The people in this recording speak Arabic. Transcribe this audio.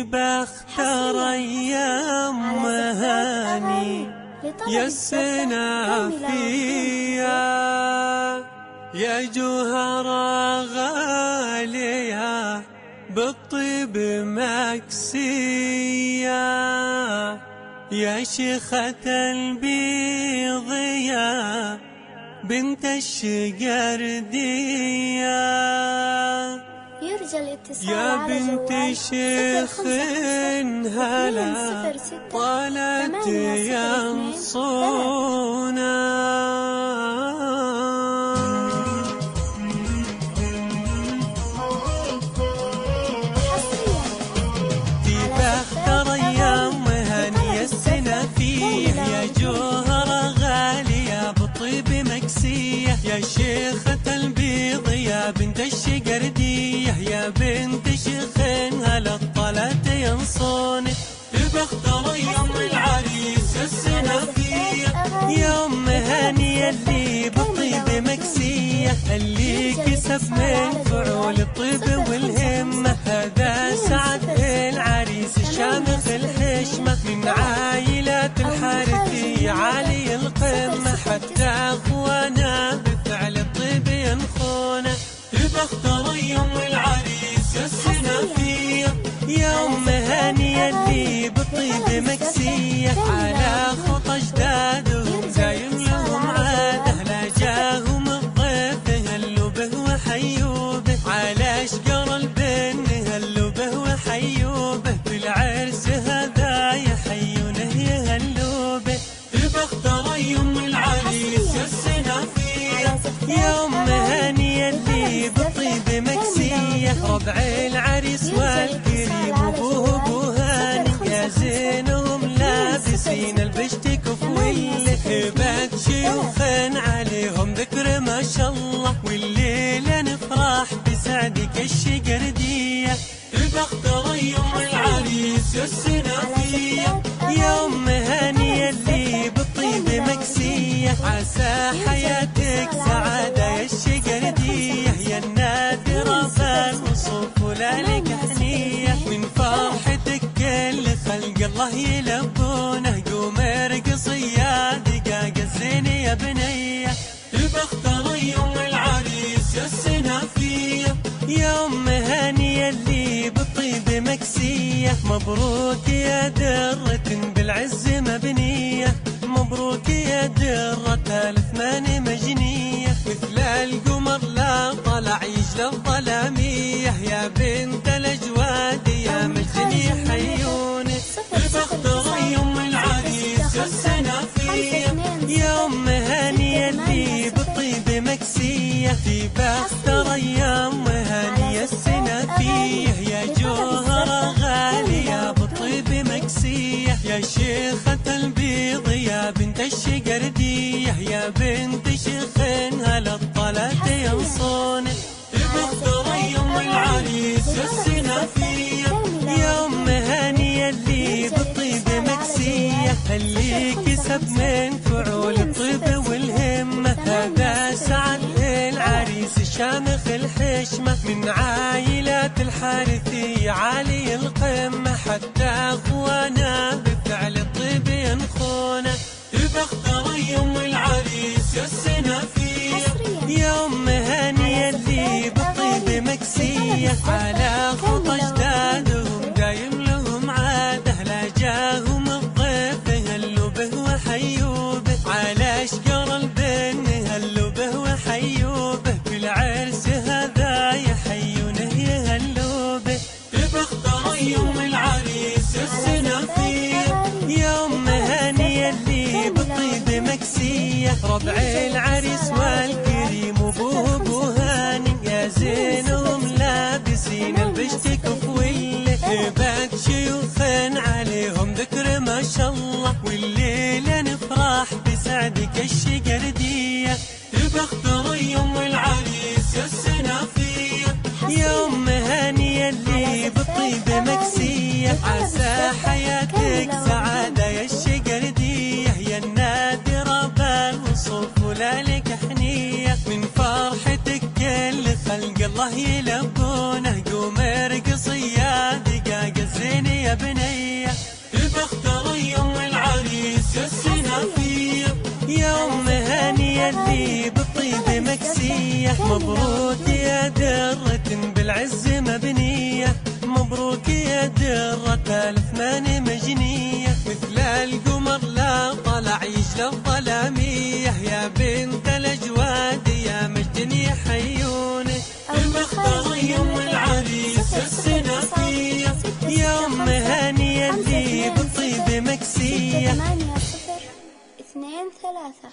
بختار أيام مهاني يا السنة فيها يا جوهرة غالية بالطيب مكسية يا شيخة البيض يا بنت الشقردية يا بنت شيخ هلا طالت ينصونا في بختار أيام مهاني السنة فيه يا جوهرة غالية بالطيب مكسية يا شيخة البيض يا بنت الشقردية يا بنت شيخ هلا طلعت ينصوني بختار يوم العريس السنة فيه يوم هاني اللي بالطيب مكسية اللي كسب من فعول الطيب والهمة هذا سعد العريس الشامخ الحشمة من عائلات الحارثي عالي القمة حتى اخوانا بفعل الطيب ينخونه بختار يوم العريس السنة فيه يوم هاني اللي بالطيب مكسية على خطى اجدادهم دايم لهم عاده لا جاهم الضيف هلوا به وحيوا به على اشجار البن هلوا به وحيوا به بالعرس هذا يحيونه يهلوا به بختار يوم العريس السنة فيه يوم هاني اللي بالطيب مكسية ربع العريس والكريم ابوه ابو هاني يا زينهم لابسين البشت كفوله هبات شيوخ عليهم ذكر ما شاء الله والليله نفرح بسعدك الشقرديه بختار يوم العريس السنة فيه يوم هاني اللي بالطيب مكسية عسى حياتك سعادة يا الشقردية يا النادرة بالوصوف ولالك حنية من فرحتك كل خلق الله يلبونه قوم ارقصي يا دقاق الزين يا بنية بختار يوم العريس السنة فيه يوم هاني اللي بالطيب مكسية مبروك يا درة بالعز مبنية مبروك يا درة الثمان مجنية مثل القمر لا طلع يجلى الظلامية يا بنت الأجواد يا مجني حيوني بختار يوم العريس السنة فيه يوم هاني اللي بالطيب مكسية في بختار أيام هاني السنة فيه يا جوهرة غالية بالطيب مكسية يا شيخة البيض يا بنت الشقردية يا بنت شيخ هلا طلعت ينصوني بختار يوم العريس السنة فيه يوم هاني اللي بالطيب مكسية اللي كسب من فعول الطيب والهمة هذا سعد العريس الشامخ الحشمة من عائلات الحارثي عالي القمة حتى اخوانا بفعل الطيب ينخونه بختار يوم العريس السنة فيه يوم هاني اللي بالطيب مكسية على خطى اجدادهم دايم لهم عاده لا جاهم الضيف هلوا به وحيوا به على اشجار البن هلوا به وحيوا به بالعرس هذا يحيونه يهلوا به بختار يوم العريس السنة فيه يوم هاني اللي بالطيب مكسية ربع العريس والكريم ابوه ابو هاني يا زينهم لابسين البشت كفوله هبات شيوخ عليهم ذكر ما شاء الله والليله نفرح بسعدك الشقردية بختار يوم العريس السنة فيه يوم هاني اللي بالطيب مكسية عسى حياتك سعادة يا الشقردية يا النادرة بالوصوف ولالك حنية من فرحتك كل خلق الله يلبونه قوم ارقصي يا دقاق الزين يا بنية، تبختر يوم العريس يا السنافية، يا أم هانية اللي بالطيب مكسية. مبروك يا درة بالعز مبنية، مبروك يا درة الأثمان مجنية، مثل القمر لا طلع يجلى الظلامية، يا بنت الأجواد يا مجد يحيونك. تبختر يوم العريس السنافية، يا أم هانية اللي بالطيب مكسية. 8 0 2 3